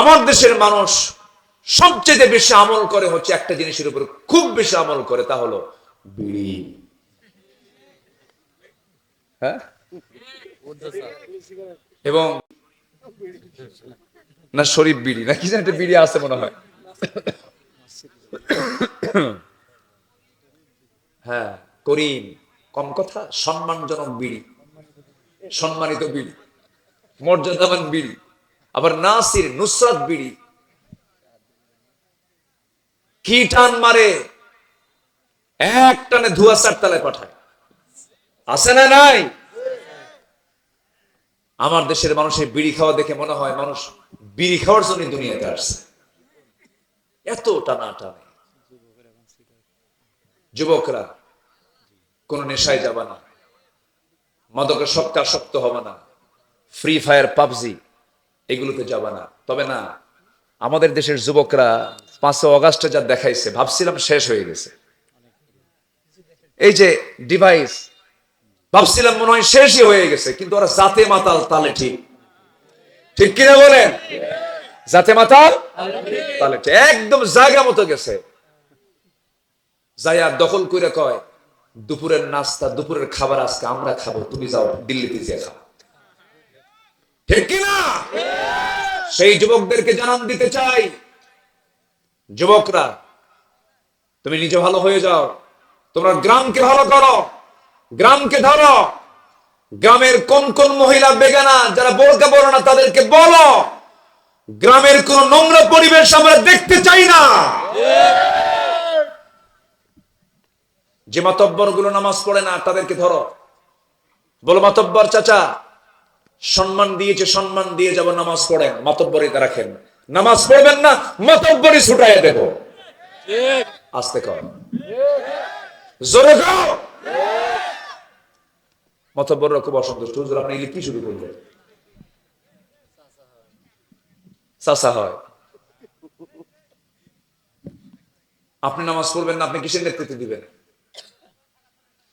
আমার দেশের মানুষ সবচেয়ে বেশি আমল করে হচ্ছে একটা জিনিসের উপর, খুব বেশি আমল করে, তা হলো বিড়ি। হ্যাঁ, এবং না শরীফ বিড়ি না কি জানি একটা বিড়ি আছে মনে হয়। হ্যাঁ, করিম, কম কথা, সম্মানজনক বিড়ি, সম্মানিত বিড়ি, মর্যাদাবান বিড়ি। আবার নাসির, নুসরাত বিড়ি, কি টান মারে, এক টানে ধোয়া 4 তলায় পাঠায়। আছে না নাই? আমার দেশের মানুষের বিড়ি খাওয়া দেখে মনে হয় মানুষ বিড়ি খাওয়ার জন্য দুনিয়াতে আসছে, এত টানা টানে। যুবকরা কোন নেশায় যাবে না, মাদকের শক্ত হবে না, ফ্রি ফায়ার, পাবজি এগুলোতে যাবে না। তবে না, আমাদের দেশের যুবকরা 5 অগাস্টে যা দেখাইছে ভাবছিলাম শেষ হয়ে গেছে। এই যে ডিভাইস, ভাবছিলাম মনে হয় শেষই হয়ে গেছে, কিন্তু ওরা জাতে মাতাল তালে ঠিক, ঠিক কিনা বলেন? জাতে মাতাল তালে ঠিক, একদম জায়গা মতো গেছে। যাইয়া দখল করে কয় দুপুরের নাস্তা, দুপুরের খাবার আজকে আমরা খাবো, তুমি যাও দিল্লিতে যেয়ে খাও। ঠিক কিনা? সেই যুবকদেরকে জানান দিতে চাই, যুবকরা তুমি নিজে ভালো হয়ে যাও, তোমরা গ্রামকে ভালো করো, গ্রামকে ধরো। গ্রামের কোন কোন মহিলা বেগানা যারা বোরকা পরে না তাদেরকে বলো গ্রামের কোন নোংরা পরিবেশ আমরা দেখতে চাই না। যে মাতব্বর গুলো নামাজ পড়ে না তাদেরকে ধরো, বলো মাতব্বর চাচা সম্মান দিয়েছে, সম্মান দিয়ে যাব, নামাজ পড়েন, মাতব্বরিতে রাখেন। নামাজ পড়বেন না, মাতব্বরি ছুটাইয়া দেব। আস্তে কর, জোরে কর। মাতব্বররা খুব অসন্তুষ্ট, হুজুর আপনি এগুলি কি শুরু করলেন? চাচা হয়, আপনি নামাজ পড়বেন না, আপনি কিসের নেতৃত্ব দিবেন?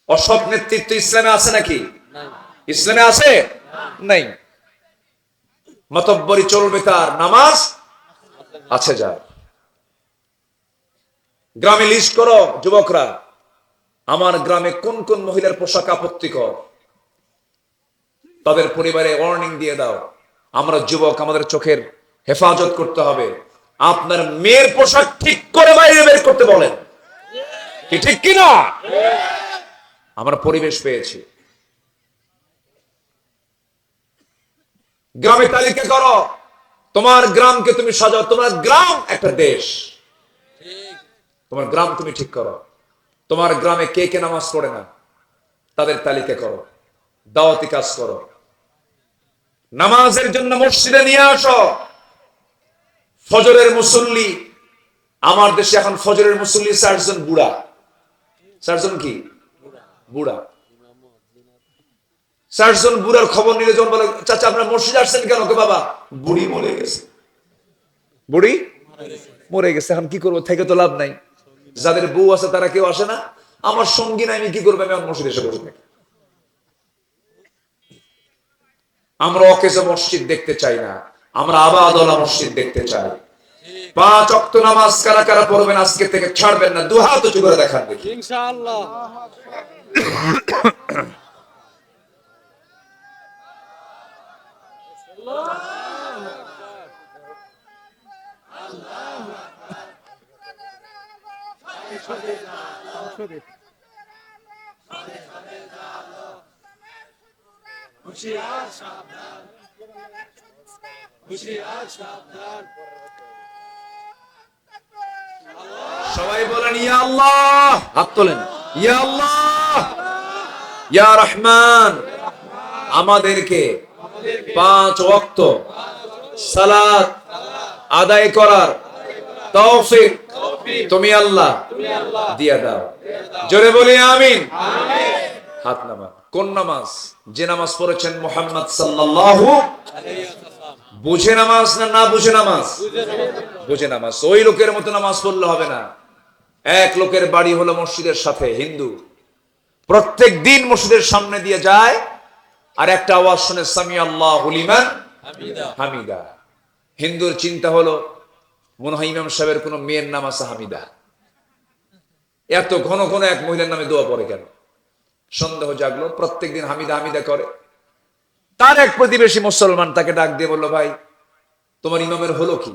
অসৎ নেতৃত্ব ইসলামে আছে নাকি? ইসলামে আছে? নাই। মাতব্বরি চলবে তার, নামাজ আছে যার। গ্রামে লিস্ট করো যুবকরা, আমার গ্রামে কোন কোন মহিলার পোশাক আপত্তিকর, তাদের পরিবারে ওয়ার্নিং দিয়ে দাও। আমরা যুবক, আমাদের চোখের হেফাজত করতে হবে। আপনার মেয়ের পোশাক ঠিক করে বাইরে বের করতে বলেন, কি ঠিক কিনা? আমরা পরিবেশ পেয়েছি। গ্রামে তালিকা করো, তোমার গ্রামকে তুমি সাজাও। তোমার গ্রাম একটা দেশ, তোমার গ্রাম তুমি ঠিক করো। তোমার গ্রামে কে কে নামাজ পড়ে না তাদের তালিকা করো, দাওয়াতি কাজ করো, নামাজের জন্য মসজিদে নিয়ে আসো। ফজরের মুসল্লি, আমার দেশে এখন ফজরের মুসল্লি 4 জন বুড়া। 4 জন কি? বুড়া। 4 জন বুড়ার খবর নিলে যখন বলে চাচা আপনার মসজিদে আসছেন কেন? বাবা বুড়ি মরে গেছে, বুড়ি মরে গেছে, এখন কি করবো, থেকে তো লাভ নাই। যাদের বউ আছে তারা কেউ আসে না, আমার সঙ্গী নাই, আমি কি করবো, আমি আমার মসজিদে এসে বসে থাকি। আমরা অকেজো মসজিদ দেখতে চাই না, আমরা আবাদওয়ালা মসজিদ দেখতে চাই। 5 ওয়াক্ত নামাজ কারা কারা পড়বেন আজকে থেকে, ছাড়বেন না, দুহাত উঁচু করে দেখান দেখি ইনশাআল্লাহ। সবাই বলেন ইয়া আল্লাহ, হাত তোলেন, ইয়া আল্লাহ ইয়া রহমান। আমাদেরকে 5 ওয়াক্ত সালাত আদায় করার তৌফিক তুমি আল্লাহ দিয়া দাও। জোরে বলি আমিন। হাত নামান। কোন নামাজ? যে নামাজ পড়েছেন মুহাম্মদ সাল্লাল্লাহু আলাইহি ওয়াসাল্লাম। বুঝে নামাজ না না বুঝে নামাজ? বুঝে নামাজ। ওই লোকের মতো নামাজ পড়লে হবে না। এক লোকের বাড়ি হলো মসজিদের সাথে, হিন্দু, প্রত্যেক দিন মসজিদের সামনে দিয়ে যায় আর একটা আওয়াজ শুনে সামি আল্লাহু লিমান হামিদা। হিন্দুর চিন্তা হলো মনে হয় ইমাম সাহেবের কোনো মেয়ের নাম আছে হামিদা, এত ঘন ঘন এক মহিলার নামে দোয়া পড়ে কেন? সন্দেহ জাগলো, প্রত্যেকদিন হামিদা হামিদা করে। তার এক প্রতিবেশী মুসলমান তাকে ডাক দিয়ে বললো, ভাই তোমার ইমামের হলো কি?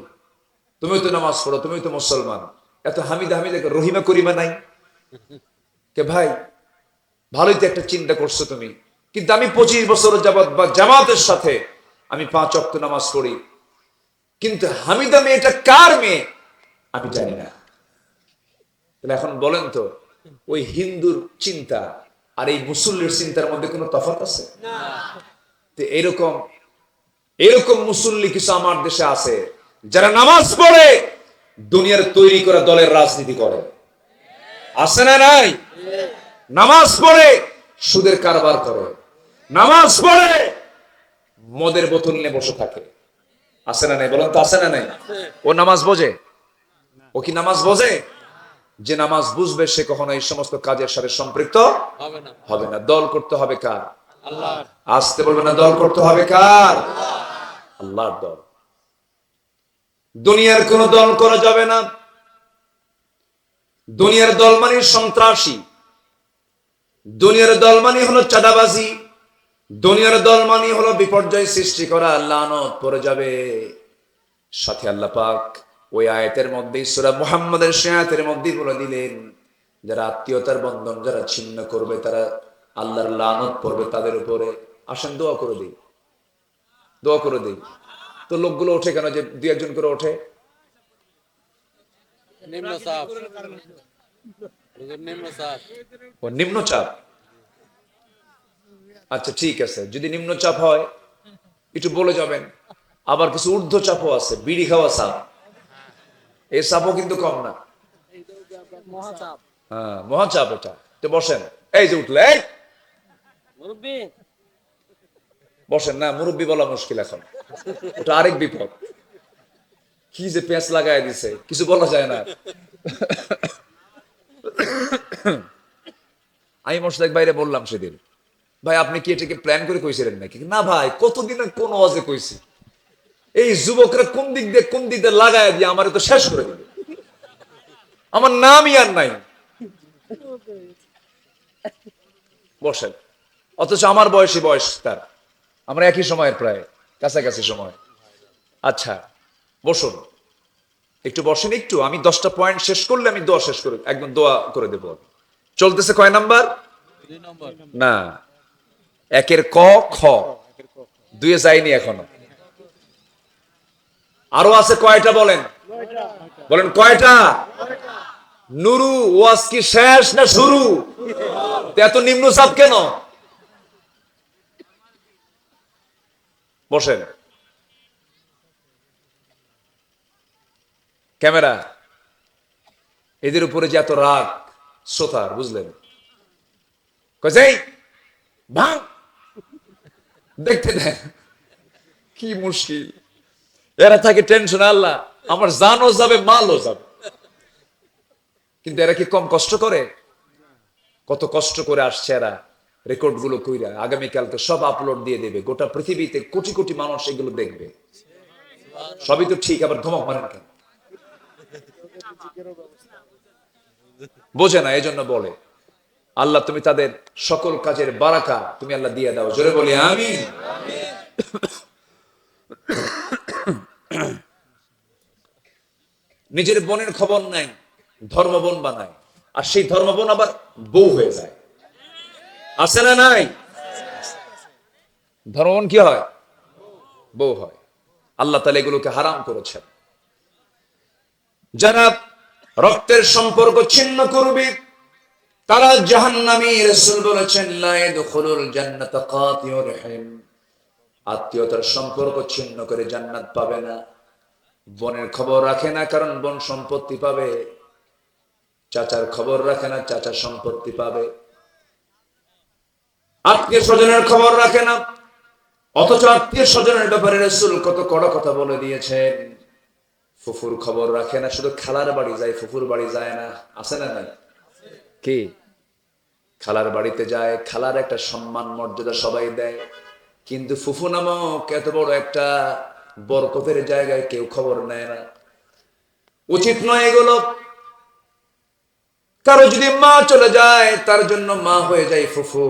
তুমিও তো নামাজ পড়ো, তুমিও তো মুসলমান, এত হামিদা হামিদা রহিমা করিমা নাই কে? ভাই ভালোই তো একটা চিন্তা করছো তুমি, কিন্তু আমি 25 বছর যাবৎ বা জামাতের সাথে আমি 5 ওয়াক্ত নামাজ পড়ি, কিন্তু হামিদা মেয়েটা কার মেয়ে আমি জানি না। তাহলে এখন বলেন তো, ওই হিন্দুর চিন্তা আর এই মুসল্লির চিন্তার মধ্যে কোনো তফাৎ আছে? তো এরকম এরকম মুসল্লি কিছু আমার দেশে আছে যারা নামাজ পড়ে দুনিয়ার তৈরি করা দলের রাজনীতি করে, আছে না নাই? নামাজ পড়ে সুদের কারবার করে, নামাজ পড়ে মদের বোতল নিয়ে বসে থাকে, আছে না নাই? বলেন তো আছে না নাই? ও নামাজ বোঝে? ও কি নামাজ বোঝে? যে নামাজ বুঝবে সে কখনো এই সমস্ত কাজের সাথে সম্পৃক্ত হবে না। দল করতে হবে কার? আল্লাহর। আসতে বলবে না, দল করতে হবে কার? আল্লাহর দল। দুনিয়ার কোন দল করা যাবে না। দুনিয়ার দল মানে সন্ত্রাসী, দুনিয়ার দল মানে হলো চাঁদাবাজি, দুনিয়ার দল মানে হলো বিপর্যয় সৃষ্টি করা, লানত পড়ে যাবে। সাথে আল্লাহ পাক ওই আয়াতের মধ্যে, সূরা মুহাম্মাদের সেই আয়াতের মধ্যে বলে দিলেন, যারা আত্মীয়তার বন্ধন যারা ছিন্ন করবে তারা আল্লাহর লানত পড়বে তাদের উপরে। আসেন দোয়া করে দিই, দোয়া করে দিই। তো লোকগুলো ওঠে কেন যে 2-1 করে ওঠে? নিম্নচাপ। আচ্ছা ঠিক আছে, যদি নিম্নচাপ হয় একটু বলে যাবেন। আবার কিছু ঊর্ধ্বচাপও আছে, বিড়ি খাওয়া চাপ, এই চাপও কিন্তু কম না। হ্যাঁ মহাচাপ এটা। তো বসেন, এই যে উঠলে, এই বসেন না, মুরব্বী বলা মুশকিল এখন, ওটা আরেক বিপদ। কি যে পেঁচ লাগায় দিছে কিছু বলা যায় না। আমি মোশতাক বাইরে বললাম সেদিন, ভাই আপনি কি এটাকে প্ল্যান করে কইছিলেন নাকি? না ভাই, কতদিন কোন ওয়াজে কইছি, এই যুবকরা কোন দিক দিয়ে লাগায় দিয়ে আমার তো শেষ করে দিবে, আমার নামই আর নাই। বসেন, অথচ আমার বয়স তার, আমরা একই সময়ের প্রায় কাছাকাছি সময়। আচ্ছা বসুন, একটু বসেন একটু, আমি 10টা পয়েন্ট শেষ করলে আমি দোয়া শেষ করে একদম দোয়া করে দেব। চলতেছে কয় নাম্বার? না, 1-এর ক খ, 2-এ যায়নি এখনো, আরো আছে কয়টা বলেন? বলেন কয়টা? নুরু, ওয়াজ কি শেষ না শুরু? এত নিম্নচাপ কেন? বসেন। ক্যামেরা, এদের উপরে যে এত রাগ শ্রোতার, বুঝলেন? ভাঙ, দেখতে দেন কি মুশকিল। এরা থাকে টেনশন, আল্লাহ আমার জানও যাবে মালও যাবে, কিন্তু এরা কি কম কষ্ট করে? কত কষ্ট করে আসছে এরা, রেকর্ড গুলো কইরা আগামীকালকে সব আপলোড দিয়ে দেবে, গোটা পৃথিবীতে কোটি কোটি মানুষ এগুলো দেখবে। সবই তো ঠিক, আবার ধমক মারেন কেন? বোঝে না, এজন্য বলে আল্লাহ তুমি তাদের সকল কাজের বারাকা তুমি আল্লাহ দিয়ে দাও। জোরে বলি আমিন। নিজের বোনের খবর নাই, ধর্মবোন বানায়, আর সেই ধর্মবোন আবার বউ হয়ে যায়, আছে না নাই? ধর্মবোন কি হয়? বউ হয়। আল্লাহ তাআলা এগুলোকে হারাম করেছেন। যারা রক্তের সম্পর্ক ছিন্ন করবে তারা জাহান্নামী। রাসূল বলেছেন লা ইয়াদখুলুল জান্নাতা কাতিউর রহিম, আত্মীয়তার সম্পর্ক ছিন্ন করে জান্নাত পাবে না। বোনের খবর রাখে না কারণ বোন সম্পত্তি পাবে, চাচার খবর রাখে না চাচা সম্পত্তি পাবে, আত্মীয় স্বজনের খবর রাখে না, অথচ আত্মীয় স্বজনের ব্যাপারে রাসূল কত কড়া কথা বলে দিয়েছেন। ফুফুর খবর রাখে না, শুধু খালার বাড়ি যায়, ফুফুর বাড়ি যায় না, আছে না নাই? কি খালার বাড়িতে যায়, খালার একটা সম্মান মর্যাদা সবাই দেয়, কিন্তু ফুফু নামক এত বড় একটা বরকতের জায়গায় কেউ খবর নেয় না। উচিত নয় এগুলো। কারো যদি মা চলে যায়, তার জন্য মা হয়ে যায় ফুফু,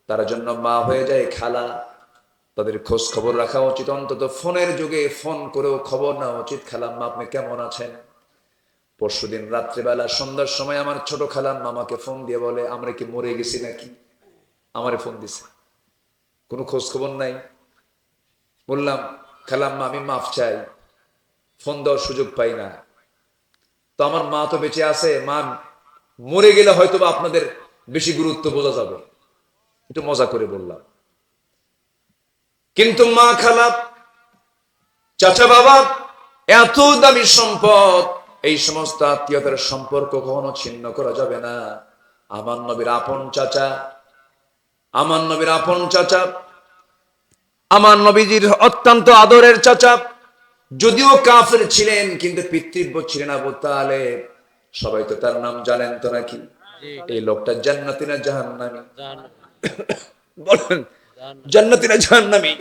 তার জন্য মা হয়ে যায় খালা। তাদের খোঁজ খবর রাখা উচিত, অন্তত ফোনের যুগে ফোন করেও খবর নেওয়া উচিত। খালাম্মা আপনি কেমন আছেন? পরশুদিন রাত্রিবেলা সন্ধ্যার সময় আমার ছোট খালাম্মা আমাকে ফোন দিয়ে বলে, আমরা কি মরে গেছি নাকি? আমারে ফোন দিছে, কোনো খোঁজ খবর নাই। বললাম, খালাম্মা আমি মাফ চাই, ফোন দেওয়ার সুযোগ পাই না। তো আমার মা তো বেঁচে আছে, মা মরে গেলে হয়তো বা আপনাদের বেশি গুরুত্ব বোঝা যাবে, একটু মজা করে বললাম। কিন্তু মা, খালা, চাচা, বাবা এত দামি সম্পদ, এই সমস্ত আত্মীয়তার সম্পর্ক কখনো ছিন্ন করা যাবে না। আমার নবীর আপন চাচা, আমার নবীর আপন চাচা, আমার নবীজির অত্যন্ত আদরের চাচা, যদিও কাফের ছিলেন কিন্তু পিতৃব্য ছিলেন আবু তালেব। সবাই তো তার নাম জানেন তো নাকি? এই লোকটা জান্নাতি না জাহান্নামী? বলেন, জান্নাতি না জাহান্নামী?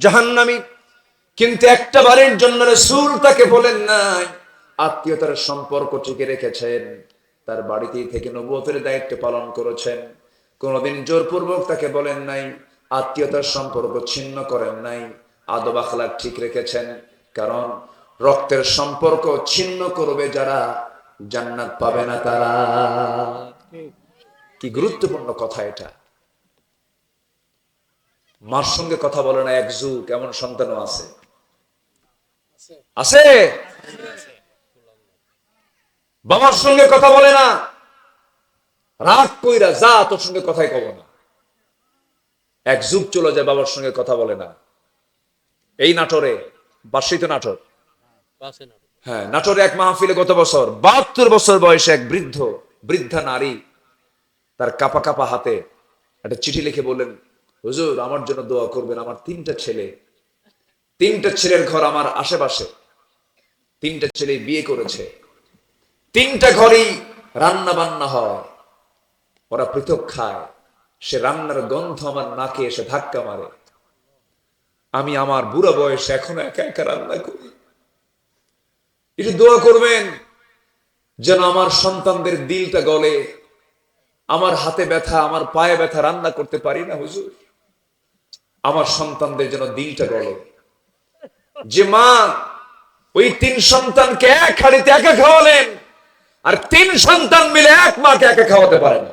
জাহান্নামী। কিন্তু একটা বারের জন্য রাসূল তাকে বলেন নাই, আত্মীয়তার সম্পর্ক টিকে রেখেছেন, তার বাড়িতেই থেকে নবুয়তের দায়িত্ব পালন করেছেন। কোনদিন জোরপূর্বক তাকে বলেন নাই, আত্মীয়তার সম্পর্ক ছিন্ন করেন নাই, আদব আখলাক ঠিক রেখেছেন। কারণ রক্তের সম্পর্ক ছিন্ন করবে যারা, জান্নাত পাবে না তারা। কি গুরুত্বপূর্ণ কথা এটা। মার সঙ্গে কথা বলে না এক যুগ, এমন সন্তানও আছে। আছে? বাবার সঙ্গে কথা বলে না, রাগ কইরা যা, তোর সঙ্গে কথাই কব না। এক যুগ চলে যায়, বাবার সঙ্গে কথা বলে না। এই নাটোরে, বার্ষিক নাটোর, হ্যাঁ, নাটোরে এক মাহফিলে গত বছর 72 বছর বয়সে এক বৃদ্ধা নারী তার কাপা কাপা হাতে একটা চিঠি লিখে বললেন, হুজুর আমার জন্য দোয়া করবেন। আমার তিনটা ছেলের ঘর আমার আশেপাশে, তিনটা ছেলে বিয়ে করেছে, তিনটা ঘরেই রান্না বান্না হয়, ওরা পৃথক খায়, সে রান্নার গন্ধ আমার নাকে এসে ধাক্কা মারে। আমি আমার বুড়া বয়সে এখনো একা একা রান্না করি। একটু দোয়া করবেন যেন আমার সন্তানদের দিলটা গলে। আমার হাতে ব্যথা, আমার পায়ে ব্যথা, রান্না করতে পারি না হুজুর, আমার সন্তানদের যেন দিলটা গলে। যে মা ওই 3 সন্তানকে এক হাড়িতে একা খাওয়ালেন, আর 3 সন্তান মিলে এক মাকে একা খাওয়াতে পারে না।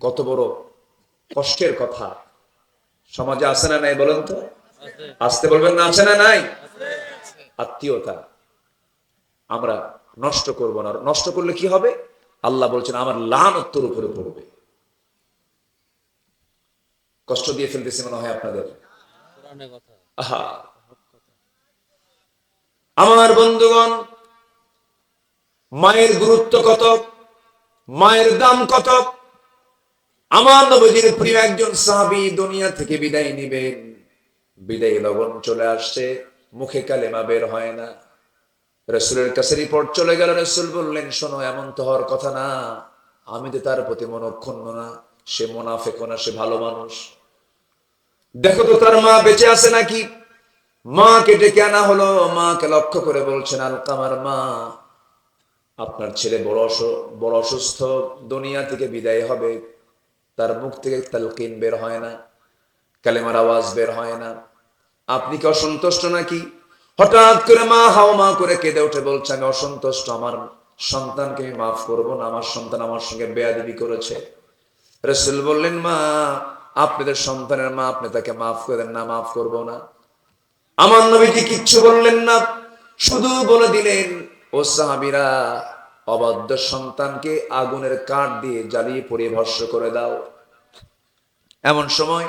কত বড় কষ্টের কথা। সমাজে আছে না নাই বলেন তো? আসতে বলবেন না, আছে না নাই? আত্মীয়তা আমরা নষ্ট করব না। নষ্ট করলে কি হবে? আল্লাহ বলছেন আমার লানত তোর উপরে পড়বে। কষ্ট দিয়ে ফেলতেছি মনে হয় আপনাদের। আহা, আমার বন্ধুগণ, মায়ের গুরুত্ব কত, মায়ের দাম কত। আমার নবীর প্রিয় একজন সাহাবী দুনিয়া থেকে বিদায় নেবেন, বিদায় লগন চলে আসছে, মুখে কালেমা বের হয় না। রাসূলের কাছে রিপোর্ট চলে গেল। রাসূল বললেন, শোনো, এমন তো হওয়ার কথা না, আমি তো তার প্রতি মনক্ষুণ্ণ না, সে মুনাফিক না, সে ভালো মানুষ। দেখো তো তার মা বেঁচে আছে নাকি। মাকে ডেকে আনা হলো, মাকে লক্ষ্য করে বলছেন, আলকামার মা, আপনার ছেলে বড় অসুস্থ, দুনিয়া থেকে বিদায় হবে, তার মুখ থেকে তালকিন বের হয় না, কালেমার আওয়াজ বের হয় না, আপনি কি অসন্তুষ্ট নাকি? হঠাৎ করে মা হাওমা করে কেঁদে উঠে বলছে, আমি অসন্তুষ্ট, আমার সন্তানকে আমি মাফ করবো না, আমার সন্তান আমার সঙ্গে বেয়াদবি করেছে। রাসূল বললেন, মা, আপনাদের সন্তানের মা, আপনি তাকে মাফ করে দেন না, মাফ করবো না। আমার নবীজি কিচ্ছু বললেন না, শুধু বলে দিলেন, ও সাহাবীরা, অবাধ্য সন্তানকে আগুনের কাঠ দিয়ে জ্বালিয়ে পুড়িয়ে ভস্ম করে দাও। এমন সময়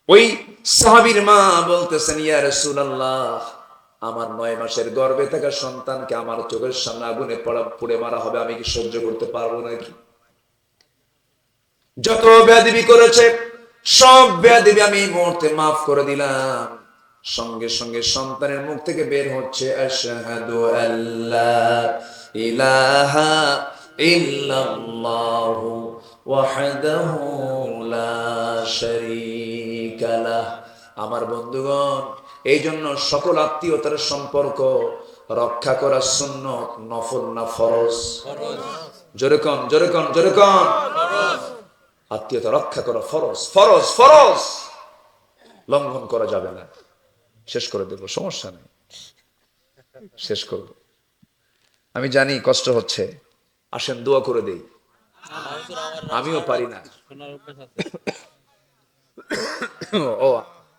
ওই সাহাবীর মা বলতেছেন, ইয়া রাসূলুল্লাহ, আমার 9 মাসের গর্ভে থাকা সন্তানকে আমার চোখের সামনে আগুনে পুড়ে মারা হবে, আমি কি সহ্য করতে পারবো নাকি? যত বেয়াদবি করেছে সব বেয়াদবি আমি এই মুহূর্তে মাফ করে দিলাম। সঙ্গে সঙ্গে সন্তানের মুখ থেকে বের হচ্ছে, আশহাদু আল্লা ইলাহা ইল্লাল্লাহু ওয়াহদাহু লা শারীকা লাহ আমার বন্ধুগণ, এই জন্য সকল আত্মীয়তার সম্পর্ক রক্ষা করা সুন্নত, নফল না ফরজ? জোরে কন, জোরে কন, জোরে কন। আত্মীয়তা রক্ষা করা ফরজ, ফরজ, ফরজ। লঙ্ঘন করা যাবে না। শেষ করে দেব, সমস্যা নেই, শেষ করব। আমি জানি কষ্ট হচ্ছে, আসেন দোয়া করে দেই। আমিও পারি না। ও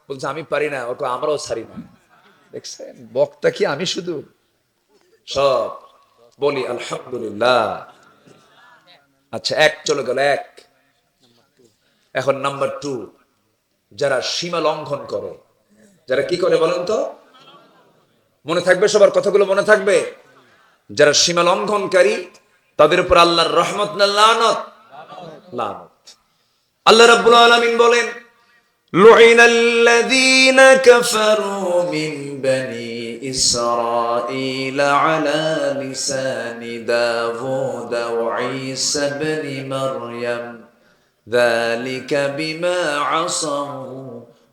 বলছে আমি পারি না, ওকে আমরাও ছাড়ি না। দেখছেন বক্তা কি আমি শুধু? সব বলি আলহামদুলিল্লাহ। আচ্ছা, এক চলে গেল, এক। এখন নাম্বার 2, যারা সীমা লঙ্ঘন করে। যারা কি করে বলেন তো? মনে থাকবে সবার কথাগুলো, মনে থাকবে? যারা সীমা লঙ্ঘনকারী তাদের উপর আল্লাহর রহমত না লানত? লানত। আল্লাহ রাব্বুল আলামিন বলেন, লুইনাল্লাযীনা কাফারু মিন বানি ইসরাঈল আলা লিসানি দাউদ ওয়া ঈসা ইবনে মারইয়াম যালিকা বিমা আসাউ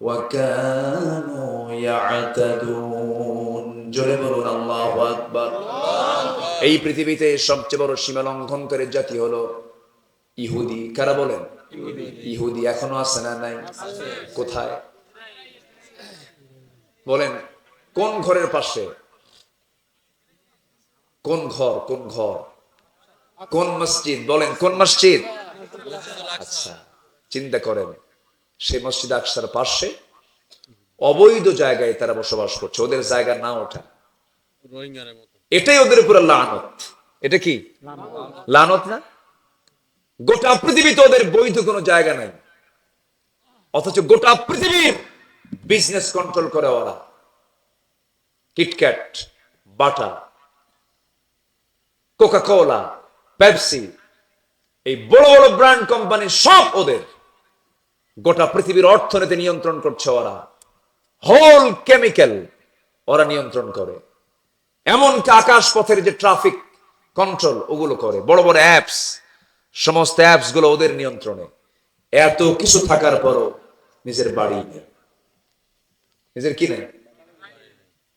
ওয়া কানু ইয়াতাদুন। জোরে বলুন আল্লাহু আকবার। এই পৃথিবীতে সবচেয়ে বড় সীমা লঙ্ঘনকারী জাতি হলো ইহুদি। কারা বলেন? ইহুদি। এখনো আছে না নাই? কোথায় বলেন? কোন ঘরের পাশে? কোন ঘর? কোন ঘর? কোন মসজিদ? বলেন কোন মসজিদ? আচ্ছা, চিন্তা করেন, সেই মসজিদ আকসার পাশে অবৈধ জায়গায় তারা বসবাস করছে, ওদের জায়গা না ওঠা। এটাই ওদের উপর লানত। এটা কি লানত না? গোটা পৃথিবীতে ওদের বৈধ কোনো জায়গা নাই, অথচ গোটা পৃথিবীর বিজনেস কন্ট্রোল করে ওরা। কিটক্যাট, বাটা, কোকা কোলা, পেপসি, এই বড় বড় ব্র্যান্ড কোম্পানি সব ওদের। গোটা পৃথিবীর অর্থনীতি নিয়ন্ত্রণ করছে ওরা। হোল কেমিক্যাল ওরা নিয়ন্ত্রণ করে। এমনকি আকাশ পথের যে ট্রাফিক কন্ট্রোল ওগুলো করে। বড় বড় অ্যাপস, সমস্ত অ্যাপস গুলো ওদের নিয়ন্ত্রণে। এত কিছু থাকার পরও নিজের বাড়ি নেই। নিজের কি নেই?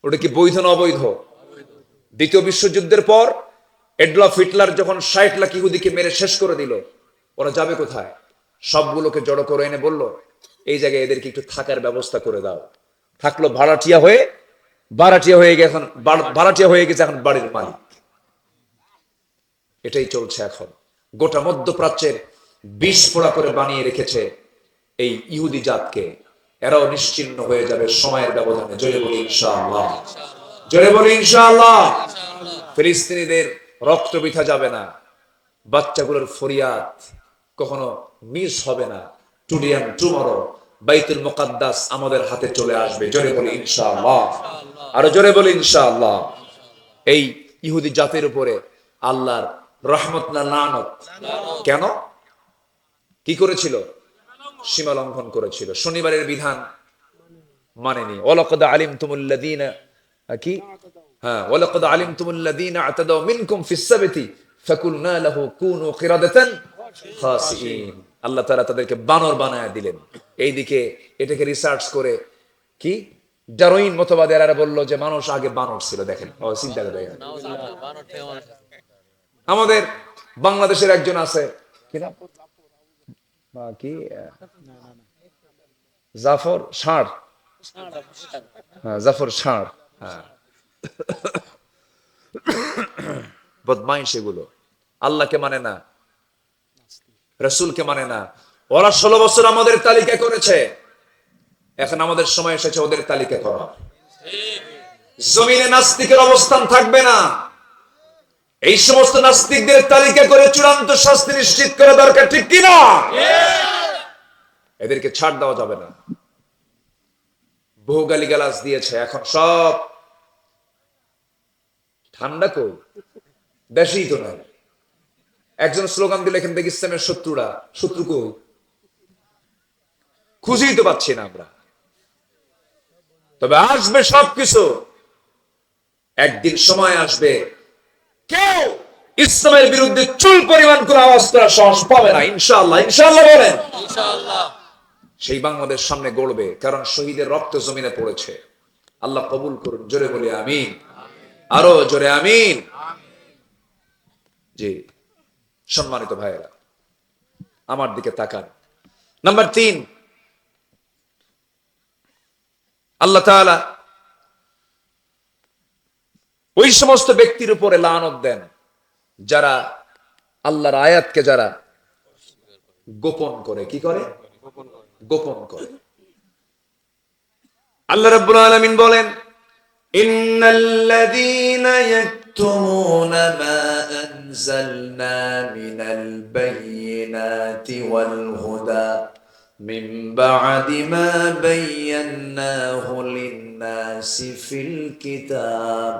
ওটা কি বৈধ না অবৈধ? দ্বিতীয় বিশ্বযুদ্ধের পর এডলফ হিটলার যখন 60 লাখ ইহুদিকে মেরে শেষ করে দিল, ওরা যাবে কোথায়? সবগুলোকে জড়ো করে এনে বলল, এই জায়গায় এদেরকে একটু থাকার ব্যবস্থা করে দাও। থাকলো ভাড়াটিয়া হয়ে, ভাড়াটিয়া হয়ে গেছে এখন, ভাড়াটিয়া হয়ে গেছে এখন বাড়ির মালিক। এটাই চলছে এখন। গোটা মধ্যপ্রাচ্যের বিষ পোড়া করে বানিয়ে রেখেছে এই ইহুদি জাতকে। এরাও নিশ্চিহ্ন হয়ে যাবে সময়ের ব্যবধানে। জোরে বলি ইনশাআল্লাহ, জোরে বলি ইনশাআল্লাহ। ফিলিস্তিনিদের রক্ত বৃথা যাবে না, বাচ্চাগুলোর ফরিয়াদ কখনো মিস হবে না। টুডে এন্ড টুমরো বাইতুল মুকাদ্দাস আমাদের হাতে চলে আসবে। জোরে বলি ইনশাআল্লাহ, আরো জোরে বলি ইনশাআল্লাহ। এই ইহুদি জাতির উপরে আল্লাহর রহমত না লানত? কেন? কি করেছিল? সীমা লঙ্ঘন করেছিল। শনিবারের বিধান মানেনি। ওয়ালাকাদ আলিমতুমুল্লাযীনা কি? হ্যাঁ, ওয়ালাকাদ আলিমতুমুল্লাযীনা আতাদাউ মিনকুম ফিস সাবতি ফাকুলনা লাহু কুনু কিরাদাতান খাসিইন। আল্লাহ তাআলা তাদেরকে বানর বানায় দিলেন। এইদিকে এটাকে রিসার্চ করে কি ডারউইন মতবাদীরা বলল যে মানুষ আগে বানর ছিল। দেখেন, ও চিন্তা করে দেখেন। আমাদের বাংলাদেশের একজন আছে, কি নাম? কি জাফর ষাঁড়। জাফর ষাঁড়। বদমাইশ সেগুলো। আল্লাহকে মানে না, রাসূলকে মানে না। ওরা 16 বছর আমাদের তালিকা করেছে, এখন আমাদের সময় এসেছে ওদের তালিকা করা। জমিনে নাস্তিকের অবস্থান থাকবে না। এই সমস্ত নাস্তিকদের তালিকা করে চূড়ান্ত শাস্তি নিশ্চিত করা দরকার, ঠিক কিনা? এদেরকে ছাড় দেওয়া যাবে না। বহু গালিগালাজ দিয়েছে, এখন সব ঠান্ডা। কই দেশেই তো নাই। একজন স্লোগান দিলে এখান থেকে ইসলামের শত্রুরা, শত্রু কই? খুঁজেই তো পাচ্ছি না আমরা। তবে আসবে সবকিছু। একদিন সময় আসবে কেউ ইসলামের বিরুদ্ধে চুল পরিমাণ করে আওয়াজ করার সাহস পাবে না। ইনশাআল্লাহ, ইনশাআল্লাহ বলেন। ইনশাআল্লাহ। সেই বাংলাদেশ সামনে গড়বে, কারণ শহীদের রক্ত জমিনে পড়েছে। আল্লাহ কবুল করুন, জোরে বলি আমিন, আরো জোরে আমিন। জি সম্মানিত ভাইয়েরা, আমার দিকে তাকান। নাম্বার 3, আল্লাহ তাআলা ওই সমস্ত ব্যক্তির উপরে লানত দেন যারা আল্লাহর আয়াতকে যারা গোপন করে। কি করে? গোপন করে। আল্লাহ রাব্বুল আলামিন বলেন, ইন্নাল্লাযীনা ইয়াকতুমুনা মা আনজালনা মিনাল বায়্যিনাতি ওয়াল হুদা মিন বা'দি মা বায়্যানাহু লিন-নাসি ফিল কিতাব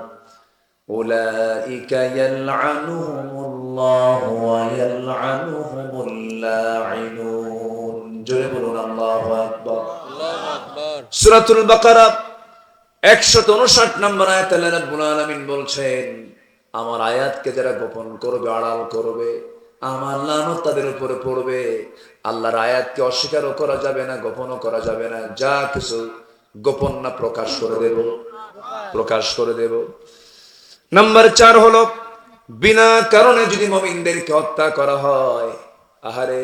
উলাইকা ইয়ালআনুহুমুল্লাহু ওয়া ইয়ালআনুহুমুল লাঈনুন। জোরে বলুন আল্লাহু আকবার। সূরাতুল বাকারা 159 নম্বর আয়াতে আল্লাহ রাব্বুল আলামিন বলছেন, আমার আয়াতকে যারা গোপন করবে, আড়াল করবে, আমার লানত তাদের উপরে পড়বে। আল্লাহর আয়াতকে অস্বীকারও করা যাবে না, গোপনও করা যাবে না। যা কিছু গোপন না প্রকাশ করে দেব, প্রকাশ করে দেব। নাম্বার 4 হলো, বিনা কারণে যদি মুমিনদেরকে হত্যা করা হয়। আহারে,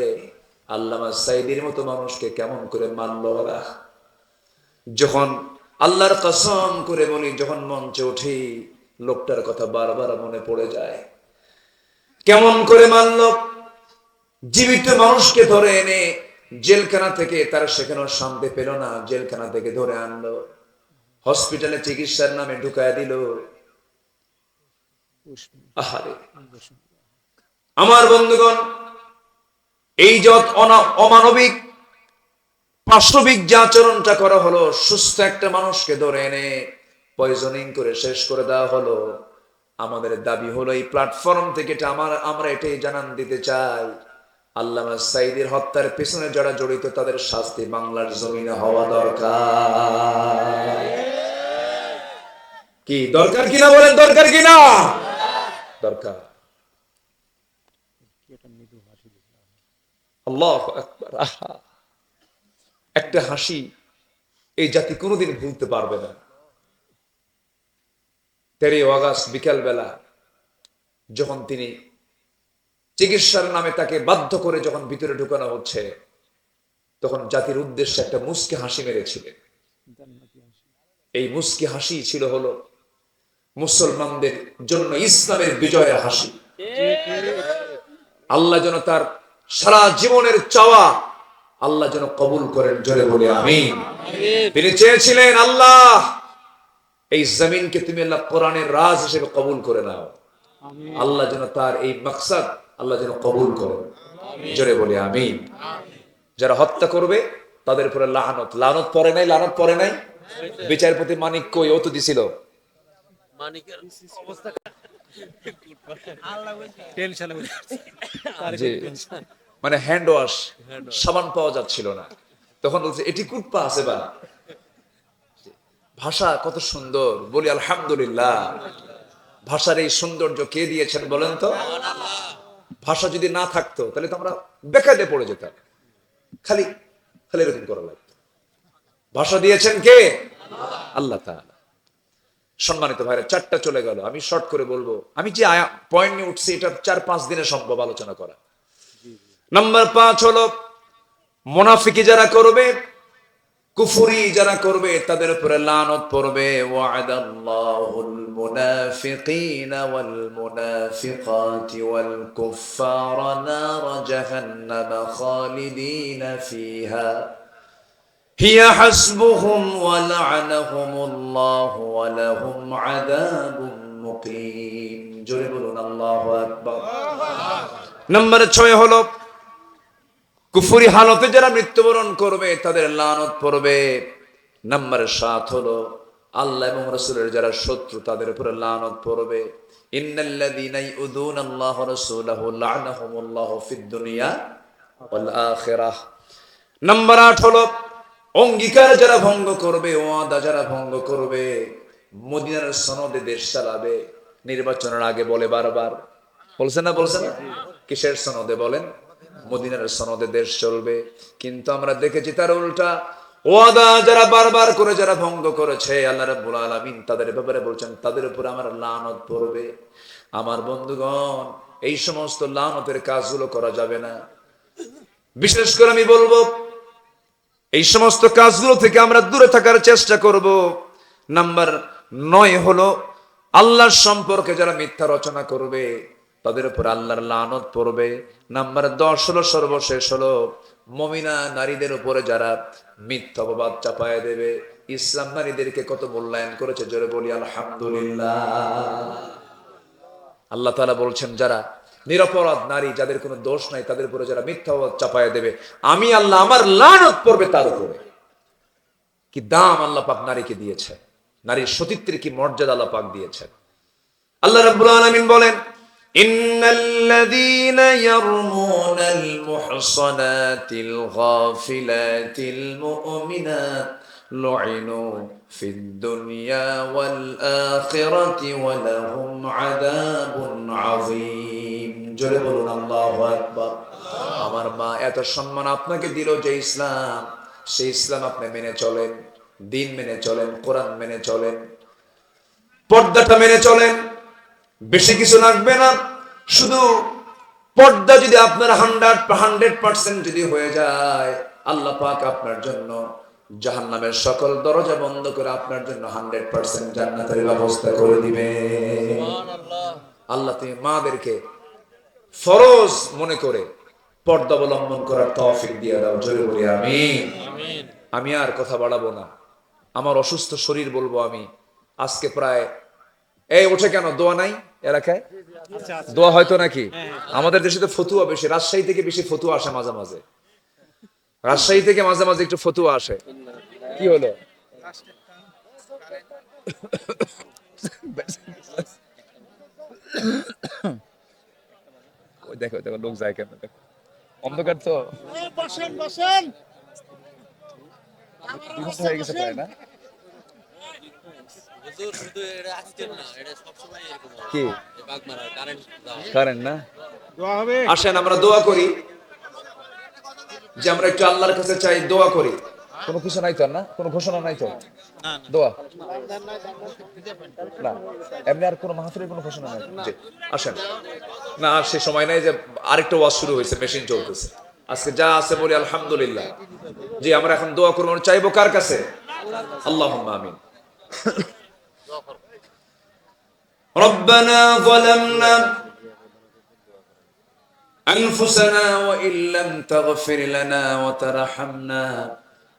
আল্লামা সাইদির মতো মানুষকে কেমন করে মারলো ওরা। যখন আল্লাহর কসম করে বলি, যখন মঞ্চে উঠি লোকটার কথা বারবার মনে পড়ে যায়। কেমন করে মারল! জীবিত মানুষকে ধরে এনে জেলখানা থেকে, তারা সেখানেও শান্তি পেল না, জেলখানা থেকে ধরে আনলো, হসপিটালে চিকিৎসার নামে ঢুকায় দিল। আহারে আমার বন্ধুগণ, এই যত অমানবিক পাশবিক যে আচরণটা করা হলো, সুস্থ একটা মানুষকে ধরে এনে পয়জনিং করে শেষ করে দেওয়া হলো। আমাদের দাবি হলো, এই প্ল্যাটফর্ম থেকে আমরা এটাই জানান দিতে চাই, আল্লামা সাইদির হত্যার পেছনে যারা জড়িত তাদের শাস্তি বাংলার জমিনে হওয়া দরকার। কি দরকার কিনা বলেন? দরকার কিনা? দরকার। আল্লাহু আকবার। একটা হাসি এই জাতি কোনোদিন ভুলতে পারবে না। 13 আগস্ট বিকাল বেলা যখন তিনি চিকিৎসার নামে তাকে বাধ্য করে যখন ভিতরে ঢুকানো হচ্ছে, তখন জাতির উদ্দেশ্যে একটা মুচকি হাসি মেরেছিলেন। এই মুচকি হাসি ছিল হলো মুসলমানদের জন্য ইসলামের বিজয়ের হাসি। আল্লাহ যেন তার সারা জীবনের চাওয়া আল্লাহ যেন কবুল করেন, জোরে বলে আমিন। তিনি চেয়েছিলেন, আল্লাহ এই জমিনকে তুমি আল্লাহ কোরআনের রাজ হিসেবে কবুল করে নাও। আল্লাহ যেন তার এই মাকসাদ আল্লাহ যেন কবুল করেন, জোরে বলে আমিন। যারা হত্যা করবে তাদের উপরে লানত। লানত পড়ে নাই? লানত পড়ে নাই? বিচারপতি মানিক কই? ও তো দিছিল। মানে হ্যান্ড ওয়াশ, সাবান পাওয়া যাচ্ছিল না, তখন বলছে এটি কুটপা আছে বা। ভাষা কত সুন্দর, বলি আলহামদুলিল্লাহ। ভাষার এই সৌন্দর্য কে দিয়েছেন বলেন তো? ভাষা যদি না থাকতো তাহলে তো আমরা বেকায়দে পড়ে যেতাম, খালি খালি এরকম করা লাগতো। ভাষা দিয়েছেন কে? আল্লাহ তাআলা। সম্মানিত ভাইরা, 4টা চলে গেল, আমি শর্ট করে বলবো। আমি যে পয়েন্ট নিয়ে উঠছি এটা 4-5 দিনে সম্ভব আলোচনা করা। নাম্বার 5 হলো, মুনাফিকি যারা করবে, কুফরি যারা করবে, তাদের উপরে লানত পড়বে। ওয়া'দাল্লাহুল মুনাফিকিনা ওয়াল মুনাফিকাতি ওয়াল কুফফারা নার জাহান্নাম খালিদিনা ফিহা হিয়া হাসবুহুম ওয়া লা'নাহুমুল্লাহু ওয়া লাহুম আযাবুম মুকিম। জোরে বলুন আল্লাহু আকবার। নাম্বার 6 হলো, কুফরি হালতে যারা মৃত্যুবরণ করবে তাদের লানত পড়বে। নাম্বার 7 হলো, আল্লাহ এবং রাসূলের যারা শত্রু তাদের উপরে লানত পড়বে। ইন্নাল্লাযীনা ইউযুনাল্লাহা ওয়া রাসূলাহু লা'নাহুমুল্লাহু ফিদ দুনিয়া ওয়াল আখিরাহ। নাম্বার 8 হলো, অঙ্গীকার যারা ভঙ্গ করবে, ওয়াদা যারা ভঙ্গ করবে, মদিনার সনদে দেশ চালাবে। নির্বাচনের আগে বলে বারবার, বলছে না? বলছে না? কিসের সনদে বলেন? মদিনার সনদে দেশ চলবে। কিন্তু আমরা দেখেছি তার উল্টা ওয়াদা যারা বারবার করে যারা ভঙ্গ করেছে, আল্লাহ রাব্বুল আলামিন তাদের ব্যাপারে বলছেন তাদের উপর আমার লানত পড়বে। আমার বন্ধুগণ, এই সমস্ত লানতের কাজগুলো করা যাবে না। বিশেষ করে আমি বলবো এই সমস্ত কাজগুলো থেকে আমরা দূরে থাকার চেষ্টা করব। নাম্বার 9 হলো আল্লাহর সম্পর্কে যারা মিথ্যা রচনা করবে তাদের উপর আল্লাহর লানত পড়বে। নাম্বার 10 হলো সর্বশেষ হলো মুমিনা নারীদের উপরে যারা মিথ্যা অপবাদ চাপায় দেবে। ইসলাম নারীদেরকে কত মূল্যায়ন করেছে, জোরে বলি আলহামদুলিল্লাহ। আল্লাহ তাআলা বলছেন যারা নিরপরাধ নারী, যাদের কোনো দোষ নাই, তাদের উপরে যারা মিথ্যা অপবাদ চাপায় দেবে, আমি আল্লাহ আমার লানত পড়বে তার উপরে। কি দাম আল্লাহ পাক নারীকে দিয়েছে, নারীর সতীত্বের কি মর্যাদা আল্লাহ পাক দিয়েছেন। আল্লাহ রাব্বুল আলামিন বলেন ইন্নাল্লাযীনা ইয়ারমুনাল মুহসানাতিল গাফিলাতিল মুমিনাত লুইনু ফিদ দুনিয়া ওয়াল আখিরাতি ওয়া লাহুম আযাবুন আযীম। জোরে বলুন আল্লাহু আকবার। আমার মা এত সম্মান আপনাকে দিল যে ইসলাম, সেই ইসলাম আপনি মেনে চলেন, দিন মেনে চলেন, কোরআন মেনে চলেন, পর্দাটা মেনে চলেন। বেশি কিছু লাগবে না, শুধু পর্দা যদি আপনার 100% যদি হয়ে যায়, আল্লাহ পাক আপনার জন্য জাহান্নামের সকল দরজা বন্ধ করে আপনার জন্য 100% জান্নাতের ব্যবস্থা করে দিবে। সুবহানাল্লাহ। আল্লাহ তুমি মাদেরকে ফরজ মনে করে পর্দা অবলম্বন করার তৌফিক দিয়ে দাও, জোরে বলি আমিন। আমিন। আমি আর কথা বাড়াবো না, আমার অসুস্থ শরীর বলবো আমি। আজকে প্রায় এই ওঠে কেন, দোয়া নাই এলাকায়? দোয়া হয়তো নাকি? আমাদের দেশে তো ফতুয়া বেশি, রাজশাহী থেকে বেশি ফতুয়া আসে মাঝে মাঝে, রাজশাহী থেকে মাঝে মাঝে একটু ফতুয়া আসে। কি হলো? ওই দেখো দেখো লোক যায় কেন, দেখো অন্ধকার তো বসেন বসেন হয়ে গেছে প্রায় না। কি কারেন্ট না? আসেন আমরা দোয়া করি, যে আমরা একটু আল্লাহর কাছে চাই, দোয়া করি। কোনো কিছু নাই তো না, কোনো ঘোষণা নাই তো, দোয়া না, এমনি আর কোনো মাহফিলের কোনো ঘোষণা নাই। জি আসেন না, আর সে সময় নাই যে আরেকটা ওয়াজ শুরু হয়েছে, মেশিন চলতেছে। আজকে যা আছে বলি আলহামদুলিল্লাহ। জি আমরা এখন দোয়া করবো, চাইবো কার কাছে? আল্লাহুম্মা আমিন। ربنا ظلمنا أنفسنا وإن لم تغفر لنا وترحمنا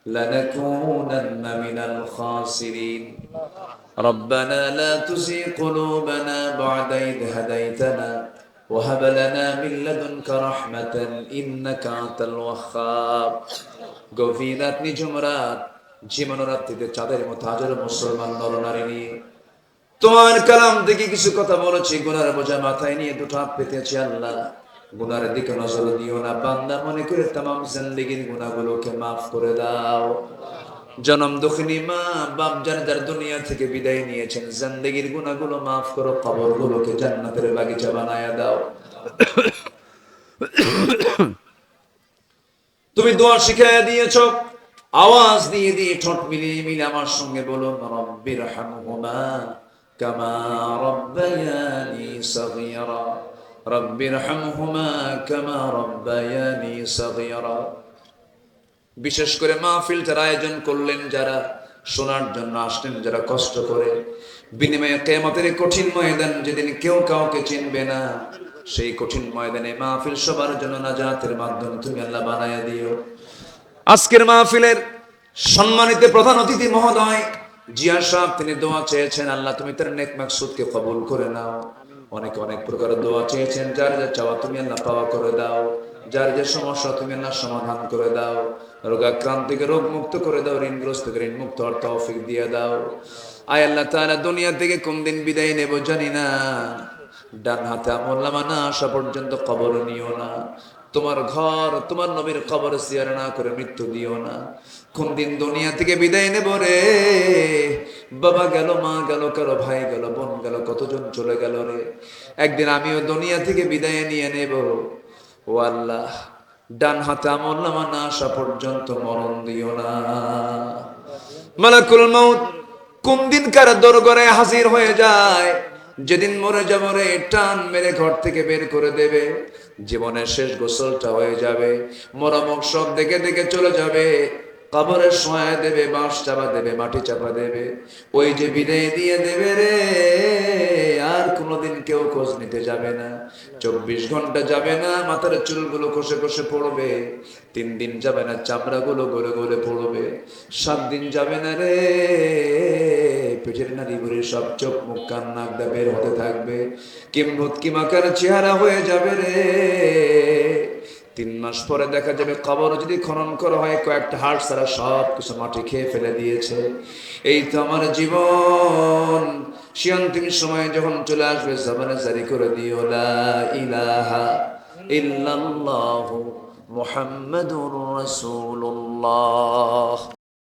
لنكونن من الخاسرين ربنا لا تزغ قلوبنا بعد إذ هديتنا وهب لنا من لدنك رحمة إنك أنت الوهاب। গভীর রাত, নিঝুম রাত, ঝিমানো রাত্রিতে চাঁদের মতো হাজারো মুসলমান নরনারী নিয়ে তোমার কালাম থেকে কিছু কথা বলেছি, গুনার বোঝা মাথায় নিয়ে দুটো হাত পেতেছি। আল্লাহ গুনার দিকে নজর দিও না, বান্দা মনে করে তামাম জিন্দেগির গুনাহগুলোকে মাফ করে দাও। জনম দুঃখিনী মা বাপ যারা দুনিয়া থেকে বিদায় নিয়েছেন, জিন্দেগির গুনাহগুলো মাফ করো, কবরগুলোকে জান্নাতের বাগিচা বানায়া দাও। তুমি দোয়া শিখাইয়া দিয়েছো, আওয়াজ দিয়ে দিয়ে ঠোঁট মিলিয়ে মিলে আমার সঙ্গে বলো রব্বিরহামহুমা কামা রব্বায়ানি সগীরা, রব্বিরহামহুমা কামা রব্বায়ানি সগীরা। বিশেষ করে মাহফিলটার আয়োজন করলেন যারা, শোনার জন্য আসলেন যারা কষ্ট করে, বিনিময়ে কিয়ামতের কঠিন ময়দান যেদিন কেউ কাউকে চিনবে না, সেই কঠিন ময়দানে মাহফিল সবার জন্য নাজাতের মাধ্যম তুমি আল্লাহ বানায়া দিও। আজকের মাহফিলের সম্মানিত প্রধান অতিথি মহোদয় জিয়া সাহেব, তিনি দোয়া চেয়েছেন, আল্লাহ তুমি তার নেক মাকসুদকে কবুল করে নাও। অনেক অনেক প্রকার দোয়া চেয়েছেন, যার যা চাওয়া তুমি আল্লাহ পাওয়া করে দাও, যার যে সমস্যা তুমি আল্লাহ সমাধান করে দাও, রোগাক্রান্তিকে রোগ মুক্ত করে দাও, ঋণগ্রস্তকে ঋণ মুক্ত হওয়ার তৌফিক দিয়ে দাও। আয় আল্লাহ তাআলা, দুনিয়া থেকে কোন দিন বিদায় নেব জানি না, ডান হাতে আমলনামা না আসা পর্যন্ত কবর নিও না। তোমার ঘর, তোমার নবীর কবর জিয়ারত না করে মৃত্যু দিও না। কোন দিন দুনিয়া থেকে বিদায় নেব রে, বাবা গেল, মা গেল, কারো ভাই গেল, বোন গেল, কতজন চলে গেল রে। একদিন আমিও দুনিয়া থেকে বিদায় নিয়ে নেব। ও আল্লাহ, ডান হাতে আমলনামা না আসা পর্যন্ত মরণ দিও না। মালাকুল মউত কোন দিন কার দরবারে হাজির হয়ে যায়, যেদিন মরে যাব রে টান মেরে ঘর থেকে বের করে দেবে, জীবনের শেষ গোসলটা হয়ে যাবে, মরামক সব দেখে দেখে চলে যাবে, কবরে শোয়া দেবে, বাঁশ চাপা দেবে, মাটি চাপা দেবে, ওই যে বিদায় দিয়ে দেবে রে, আর কোনোদিন কেউ খোঁজ নিতে যাবে না। 24 ঘন্টা যাবে না, মাথার চুলগুলো খসে খসে পড়বে। 3 দিন যাবে না, চামড়াগুলো গলে গলে পড়বে। 7 দিন যাবে না রে, পেটের নাড়ি ভরে সব চোখ মুখ কান নাক দিয়ে বের হতে থাকবে, কিম্ভূত কিমাকার চেহারা হয়ে যাবে রে। 3 মাস পরে দেখা যাবে কবর যদি খনন করা হয়, কয়েকটা হাড় ছাড়া সব কিছু মাটি খেয়ে ফেলে দিয়েছে। এই তো আমার জীবন। সে অন্তিম সময় যখন চলে আসবে, জবানে জারি করে দিও লা ইলাহা ইল্লাল্লাহু মুহাম্মাদুর রাসূলুল্লাহ।